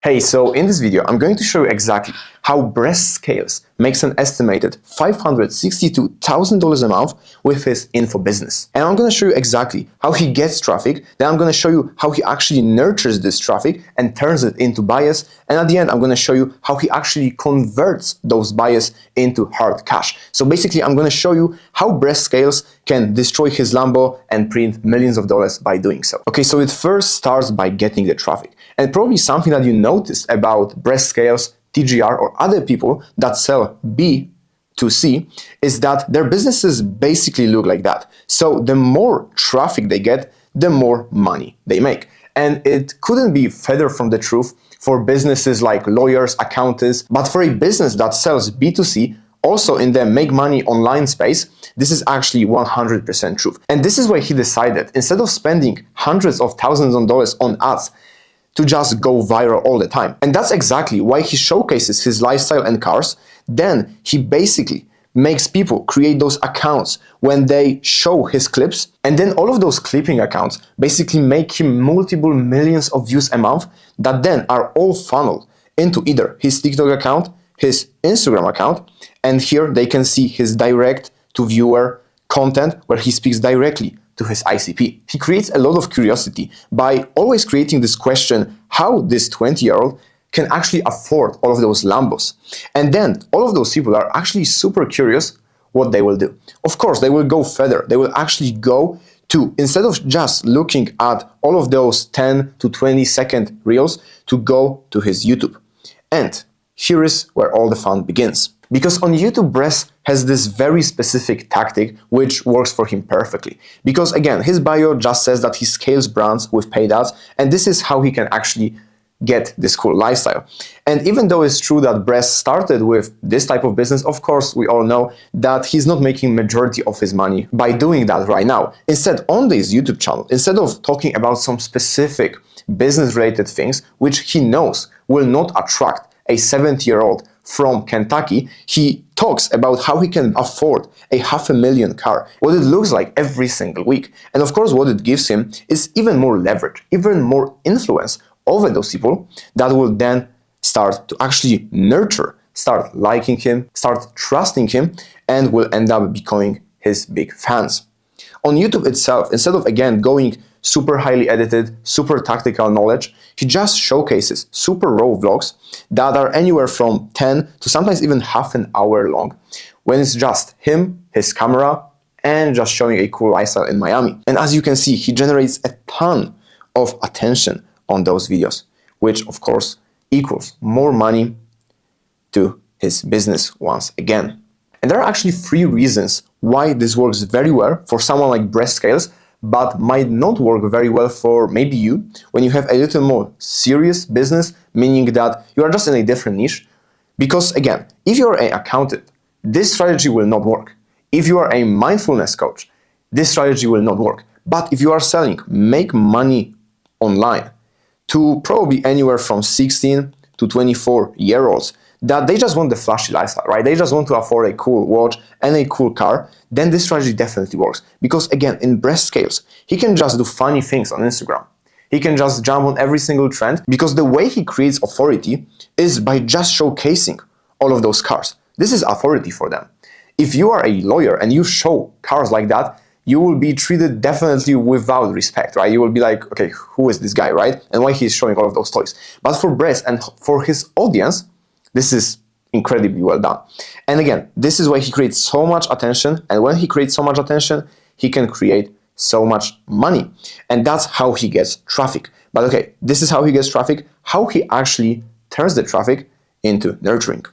Hey, so in this video, I'm going to show you exactly how Brez scales, makes an estimated $562,000 a month with his info business. And I'm going to show you exactly how he gets traffic, then I'm going to show you how he actually nurtures this traffic and turns it into buyers, and at the end, I'm going to show you how he actually converts those buyers into hard cash. So basically, I'm going to show you how Brez scales can destroy his Lambo and print millions of dollars by doing so. Okay, so it first starts by getting the traffic. And probably something that you noticed about Brez scales, TGR, or other people that sell B2C is that their businesses basically look like that. So the more traffic they get, the more money they make. And it couldn't be further from the truth for businesses like lawyers, accountants, but for a business that sells B2C, also in the make money online space, this is actually 100% truth. And this is why he decided, instead of spending hundreds of thousands of dollars on ads, to just go viral all the time. And that's exactly why he showcases his lifestyle and cars. Then he basically makes people create those accounts when they show his clips. And then all of those clipping accounts basically make him multiple millions of views a month that then are all funneled into either his TikTok account, his Instagram account, and here they can see his direct to viewer content where he speaks directly to his ICP. He creates a lot of curiosity by always creating this question how this 20-year-old can actually afford all of those Lambos. And then all of those people are actually super curious what they will do. Of course, they will go further. They will actually go to, instead of just looking at all of those 10 to 20 second reels, to go to his YouTube. And here is where all the fun begins. Because on YouTube, Brez has this very specific tactic which works for him perfectly. Because again, his bio just says that he scales brands with paid ads, and this is how he can actually get this cool lifestyle. And even though it's true that Brez started with this type of business, of course, we all know that he's not making majority of his money by doing that right now. Instead, on this YouTube channel, instead of talking about some specific business-related things, which he knows will not attract a 70-year-old from Kentucky, he talks about how he can afford a $500,000 car, what it looks like every single week. And of course, what it gives him is even more leverage, even more influence over those people that will then start to actually nurture, start liking him, start trusting him, and will end up becoming his big fans. On YouTube itself, instead of again going super highly edited, super tactical knowledge, he just showcases super raw vlogs that are anywhere from 10 to sometimes even half an hour long, when it's just him, his camera, and just showing a cool lifestyle in Miami. And as you can see, he generates a ton of attention on those videos, which of course equals more money to his business once again. And there are actually 3 reasons why this works very well for someone like Brez Scales, but might not work very well for maybe you when you have a little more serious business, meaning that you are just in a different niche. Because again, if you are an accountant, this strategy will not work. If you are a mindfulness coach, this strategy will not work. But if you are selling make money online to probably anywhere from 16 to 24-year-olds, that they just want the flashy lifestyle, right? They just want to afford a cool watch and a cool car, then this strategy definitely works. Because again, in Brez Scales, he can just do funny things on Instagram. He can just jump on every single trend, because the way he creates authority is by just showcasing all of those cars. This is authority for them. If you are a lawyer and you show cars like that, you will be treated definitely without respect, right? You will be like, okay, who is this guy, right? And why he's showing all of those toys. But for Brez and for his audience, this is incredibly well done. And again, this is why he creates so much attention. And when he creates so much attention, he can create so much money. And that's how he gets traffic. But okay, this is how he gets traffic, how he actually turns the traffic into nurturing.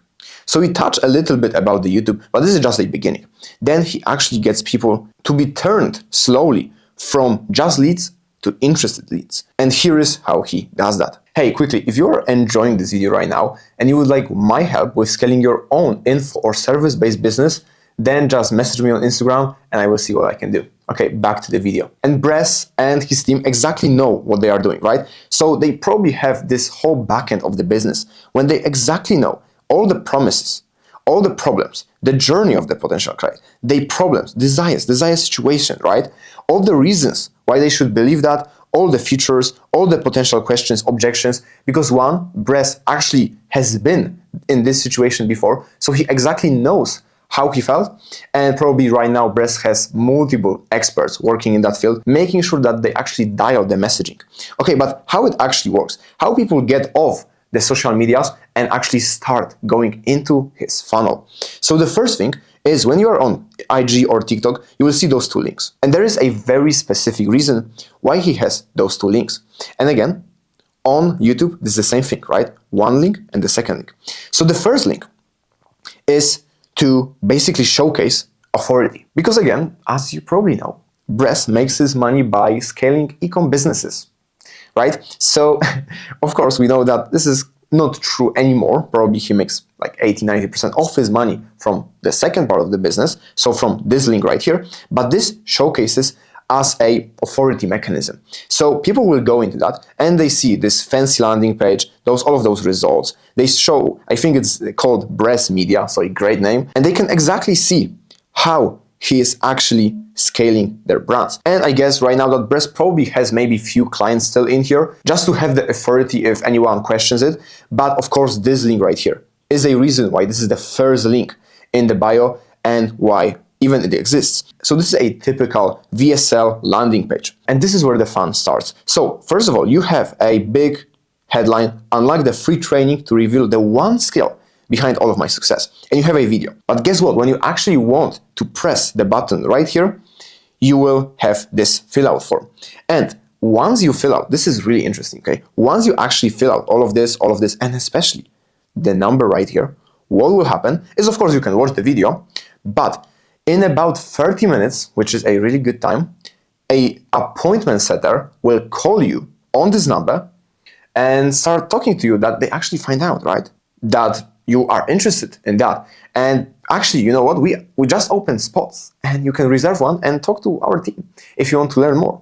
So we touched a little bit about the YouTube, but this is just a beginning. Then he actually gets people to be turned slowly from just leads to interested leads. And here is how he does that. Hey, quickly, if you're enjoying this video right now and you would like my help with scaling your own info or service-based business, then just message me on Instagram and I will see what I can do. Okay, back to the video. And Brez and his team exactly know what they are doing, right? So they probably have this whole backend of the business when they exactly know all the promises, all the problems, the journey of the potential client, their problems, desires situation, right? All the reasons why they should believe that, all the features, all the potential questions, objections, because one, Brez actually has been in this situation before, so he exactly knows how he felt, and probably right now Brez has multiple experts working in that field, making sure that they actually dial the messaging. Okay, but how it actually works, how people get off the social medias and actually start going into his funnel. So the first thing is when you are on IG or TikTok, you will see those two links. And there is a very specific reason why he has those two links. And again, on YouTube, this is the same thing, right? One link and the second link. So the first link is to basically showcase authority. Because again, as you probably know, Brez makes his money by scaling e-com businesses, right? So, of course, we know that this is not true anymore. Probably he makes like 80-90% of his money from the second part of the business, so from this link right here, but this showcases as a authority mechanism. So people will go into that and they see this fancy landing page, all of those results. They show, I think it's called Brez Media, so a great name, and they can exactly see how he is actually scaling their brands. And I guess right now that Brez probably has maybe few clients still in here, just to have the authority if anyone questions it. But of course, this link right here is a reason why this is the first link in the bio and why even it exists. So this is a typical VSL landing page. And this is where the fun starts. So first of all, you have a big headline, unlock the free training to reveal the one skill behind all of my success. And you have a video. But guess what? When you actually want to press the button right here, you will have this fill out form. And once you fill out, this is really interesting, okay? Once you actually fill out all of this, and especially the number right here, what will happen is, of course, you can watch the video, but in about 30 minutes, which is a really good time, an appointment setter will call you on this number and start talking to you that they actually find out, right? That you are interested in that. And actually, you know what? We just opened spots and you can reserve one and talk to our team if you want to learn more.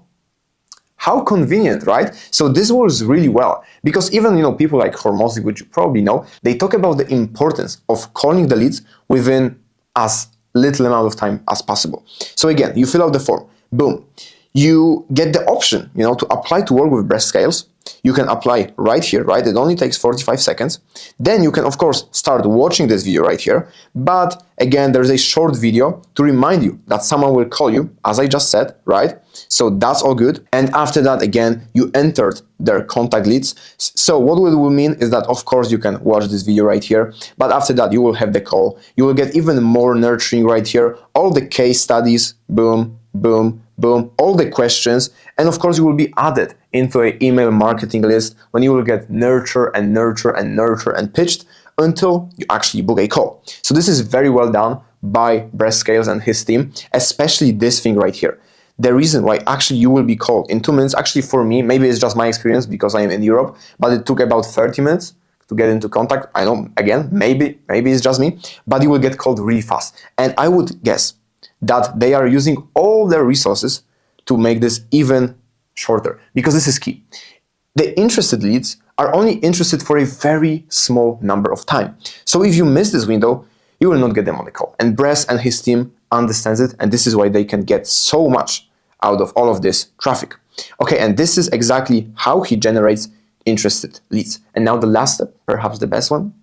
How convenient, right? So this works really well because even, people like Hormozy, which you probably know, they talk about the importance of calling the leads within as little amount of time as possible. So again, you fill out the form, boom. You get the option, to apply to work with Brez Scales. You can apply right here, right? It only takes 45 seconds. Then you can, of course, start watching this video right here. But again, there's a short video to remind you that someone will call you, as I just said, right? So that's all good. And after that, again, you entered their contact leads. So what it will mean is that, of course, you can watch this video right here. But after that, you will have the call. You will get even more nurturing right here. All the case studies, boom, boom, boom, all the questions, and of course you will be added into an email marketing list when you will get nurture and nurture and nurture and pitched until you actually book a call. So this is very well done by Brez Scales and his team, especially this thing right here. The reason why actually you will be called in 2 minutes, actually for me, maybe it's just my experience because I am in Europe, but it took about 30 minutes to get into contact. I know, again, maybe it's just me, but you will get called really fast. And I would guess that they are using all their resources to make this even shorter, because this is key. The interested leads are only interested for a very small number of time. So if you miss this window, you will not get them on the call. And Brez and his team understands it, and this is why they can get so much out of all of this traffic. Okay, and this is exactly how he generates interested leads. And now the last step, perhaps the best one,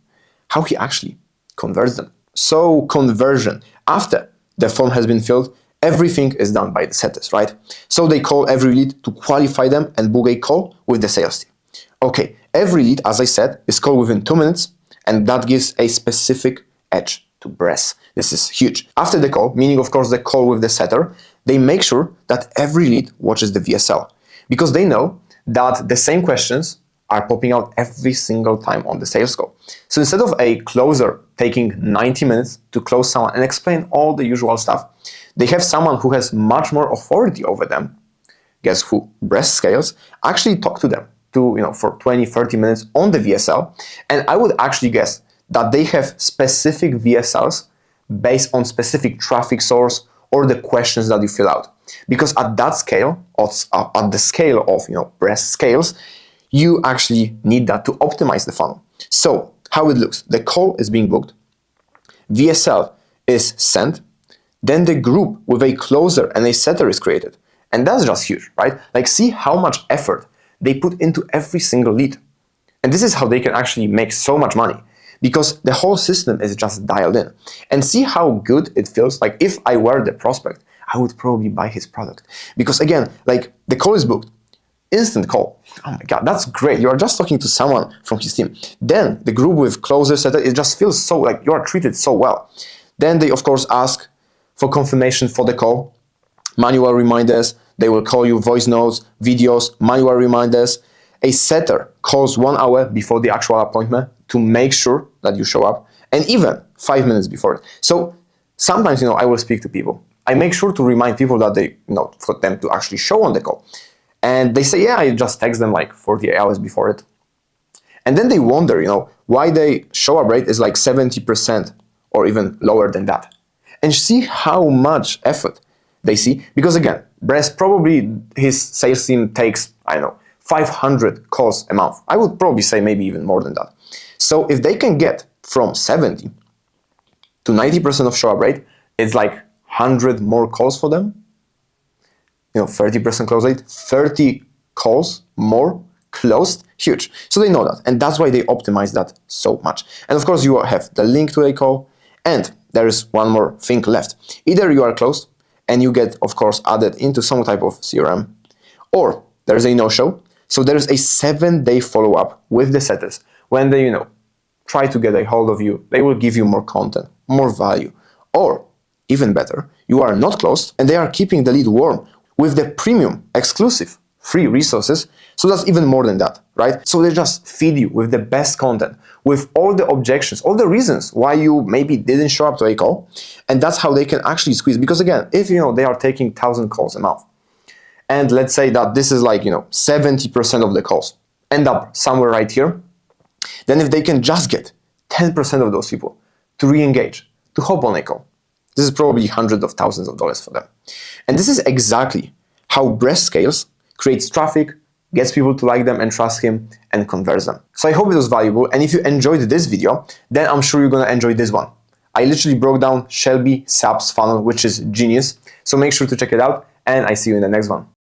how he actually converts them. So conversion, after the form has been filled, everything is done by the setters, right? So they call every lead to qualify them and book a call with the sales team. Okay, every lead, as I said, is called within 2 minutes, and that gives a specific edge to Brez. This is huge. After the call, meaning of course the call with the setter, they make sure that every lead watches the VSL, because they know that the same questions are popping out every single time on the sales call. So instead of a closer taking 90 minutes to close someone and explain all the usual stuff, they have someone who has much more authority over them. Guess who? Brez Scales. Actually talk to them for 20-30 minutes on the VSL. And I would actually guess that they have specific VSLs based on specific traffic source or the questions that you fill out. Because at that scale, at the scale of Brez Scales, you actually need that to optimize the funnel. So how it looks, the call is being booked, VSL is sent, then the group with a closer and a setter is created. And that's just huge, right? Like, see how much effort they put into every single lead. And this is how they can actually make so much money, because the whole system is just dialed in. And see how good it feels. Like, if I were the prospect, I would probably buy his product. Because again, like, the call is booked. Instant call. Oh my God, that's great. You are just talking to someone from his team. Then the group with closers set, it just feels so like you are treated so well. Then they, of course, ask for confirmation for the call, manual reminders. They will call you voice notes, videos, manual reminders. A setter calls 1 hour before the actual appointment to make sure that you show up, and even 5 minutes before it. So sometimes, I will speak to people. I make sure to remind people that they, for them to actually show on the call. And they say, yeah, I just text them like 48 hours before it. And then they wonder, why the show up rate is like 70% or even lower than that. And see how much effort they see. Because again, Brez, probably his sales team takes, 500 calls a month. I would probably say maybe even more than that. So if they can get from 70 to 90% of show up rate, it's like 100 more calls for them. 30% close rate, 30 calls more closed, huge. So they know that, and that's why they optimize that so much. And of course, you have the link to a call, and there is one more thing left. Either you are closed and you get, of course, added into some type of CRM, or there's a no-show. So there's a 7-day follow-up with the setters. When they, try to get a hold of you, they will give you more content, more value. Or even better, you are not closed and they are keeping the lead warm with the premium, exclusive, free resources. So that's even more than that, right? So they just feed you with the best content, with all the objections, all the reasons why you maybe didn't show up to a call. And that's how they can actually squeeze. Because again, if they are taking 1,000 calls a month, and let's say that this is like 70% of the calls end up somewhere right here, then if they can just get 10% of those people to re-engage, to hop on a call, this is probably hundreds of thousands of dollars for them. And this is exactly how Brez scales, creates traffic, gets people to like them and trust him, and converts them. So I hope it was valuable. And if you enjoyed this video, then I'm sure you're going to enjoy this one. I literally broke down Shelby SAP's funnel, which is genius. So make sure to check it out, and I see you in the next one.